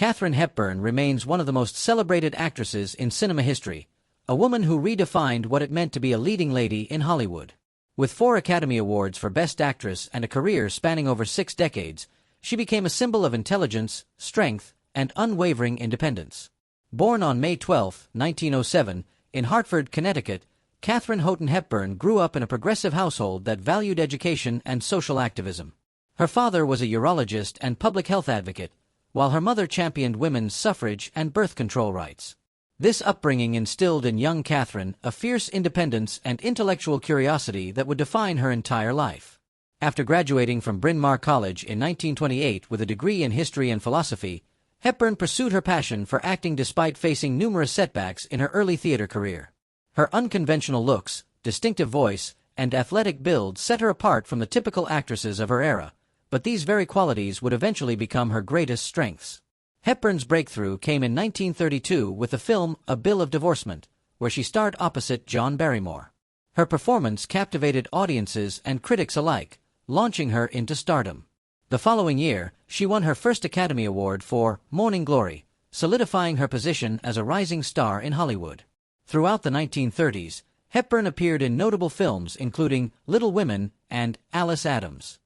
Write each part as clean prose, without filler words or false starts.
Katharine Hepburn remains one of the most celebrated actresses in cinema history, a woman who redefined what it meant to be a leading lady in Hollywood. With 4 Academy Awards for Best Actress and a career spanning over 6 decades, she became a symbol of intelligence, strength, and unwavering independence. Born on May 12, 1907, in Hartford, Connecticut, Katharine Hepburn grew up in a progressive household that valued education and social activism. Her father was a urologist and public health advocate, while her mother championed women's suffrage and birth control rights. This upbringing instilled in young Katharine a fierce independence and intellectual curiosity that would define her entire life. After graduating from Bryn Mawr College in 1928 with a degree in history and philosophy, Hepburn pursued her passion for acting despite facing numerous setbacks in her early theater career. Her unconventional looks, distinctive voice, and athletic build set her apart from the typical actresses of her era, but these very qualities would eventually become her greatest strengths. Hepburn's breakthrough came in 1932 with the film A Bill of Divorcement, where she starred opposite John Barrymore. Her performance captivated audiences and critics alike, launching her into stardom. The following year, she won her first Academy Award for Morning Glory, solidifying her position as a rising star in Hollywood. Throughout the 1930s, Hepburn appeared in notable films including Little Women and Alice Adams.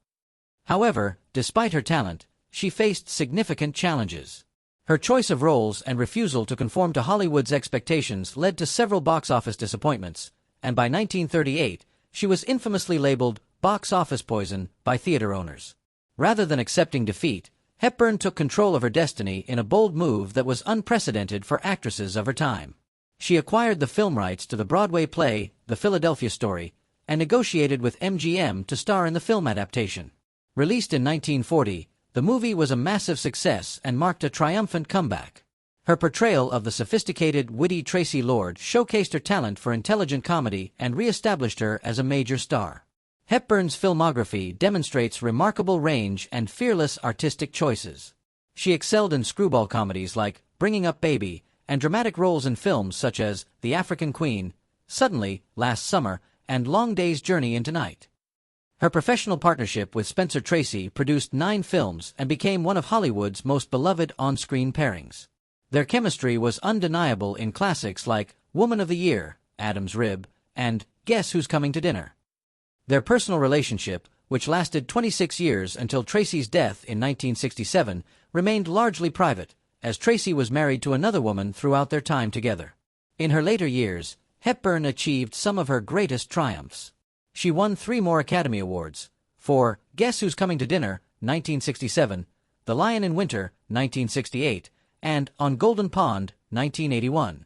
However, despite her talent, she faced significant challenges. Her choice of roles and refusal to conform to Hollywood's expectations led to several box office disappointments, and by 1938, she was infamously labeled box office poison by theater owners. Rather than accepting defeat, Hepburn took control of her destiny in a bold move that was unprecedented for actresses of her time. She acquired the film rights to the Broadway play The Philadelphia Story and negotiated with MGM to star in the film adaptation. Released in 1940, the movie was a massive success and marked a triumphant comeback. Her portrayal of the sophisticated, witty Tracy Lord showcased her talent for intelligent comedy and re-established her as a major star. Hepburn's filmography demonstrates remarkable range and fearless artistic choices. She excelled in screwball comedies like Bringing Up Baby and dramatic roles in films such as The African Queen, Suddenly, Last Summer, and Long Day's Journey into Night. Her professional partnership with Spencer Tracy produced 9 films and became one of Hollywood's most beloved on-screen pairings. Their chemistry was undeniable in classics like Woman of the Year, Adam's Rib, and Guess Who's Coming to Dinner. Their personal relationship, which lasted 26 years until Tracy's death in 1967, remained largely private, as Tracy was married to another woman throughout their time together. In her later years, Hepburn achieved some of her greatest triumphs. She won 3 more Academy Awards, for Guess Who's Coming to Dinner, 1967, The Lion in Winter, 1968, and On Golden Pond, 1981.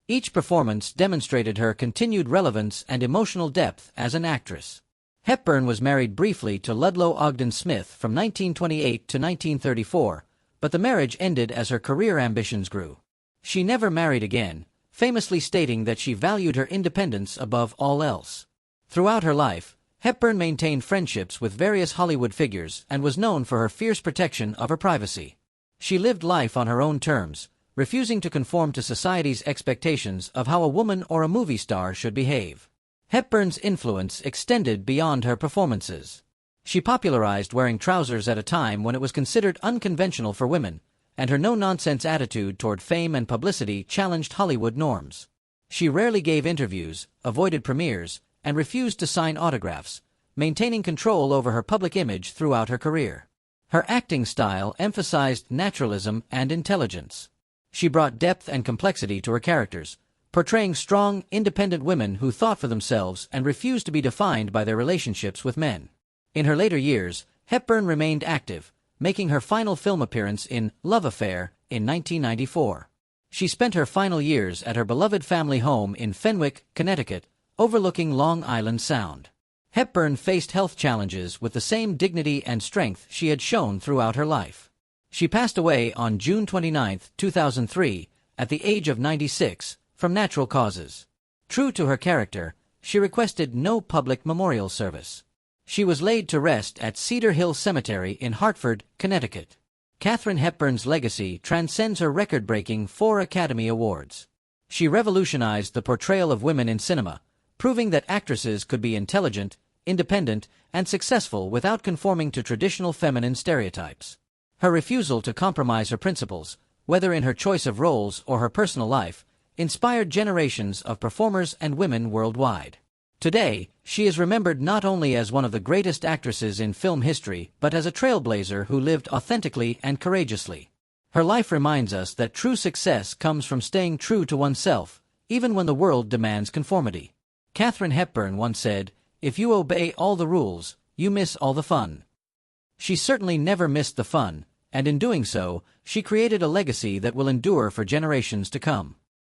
Each performance demonstrated her continued relevance and emotional depth as an actress. Hepburn was married briefly to Ludlow Ogden Smith from 1928 to 1934, but the marriage ended as her career ambitions grew. She never married again, famously stating that she valued her independence above all else. Throughout her life, Hepburn maintained friendships with various Hollywood figures and was known for her fierce protection of her privacy. She lived life on her own terms, refusing to conform to society's expectations of how a woman or a movie star should behave. Hepburn's influence extended beyond her performances. She popularized wearing trousers at a time when it was considered unconventional for women, and her no-nonsense attitude toward fame and publicity challenged Hollywood norms. She rarely gave interviews, avoided premieres, and refused to sign autographs, maintaining control over her public image throughout her career. Her acting style emphasized naturalism and intelligence. She brought depth and complexity to her characters, portraying strong, independent women who thought for themselves and refused to be defined by their relationships with men. In her later years, Hepburn remained active, making her final film appearance in Love Affair in 1994. She spent her final years at her beloved family home in Fenwick, Connecticut, overlooking Long Island Sound. Hepburn faced health challenges with the same dignity and strength she had shown throughout her life. She passed away on June 29, 2003, at the age of 96, from natural causes. True to her character, she requested no public memorial service. She was laid to rest at Cedar Hill Cemetery in Hartford, Connecticut. Katharine Hepburn's legacy transcends her record-breaking 4 Academy Awards. She revolutionized the portrayal of women in cinema, proving that actresses could be intelligent, independent, and successful without conforming to traditional feminine stereotypes. Her refusal to compromise her principles, whether in her choice of roles or her personal life, inspired generations of performers and women worldwide. Today, she is remembered not only as one of the greatest actresses in film history but as a trailblazer who lived authentically and courageously. Her life reminds us that true success comes from staying true to oneself, even when the world demands conformity. Katharine Hepburn once said, "If you obey all the rules, you miss all the fun." She certainly never missed the fun, and in doing so, she created a legacy that will endure for generations to come.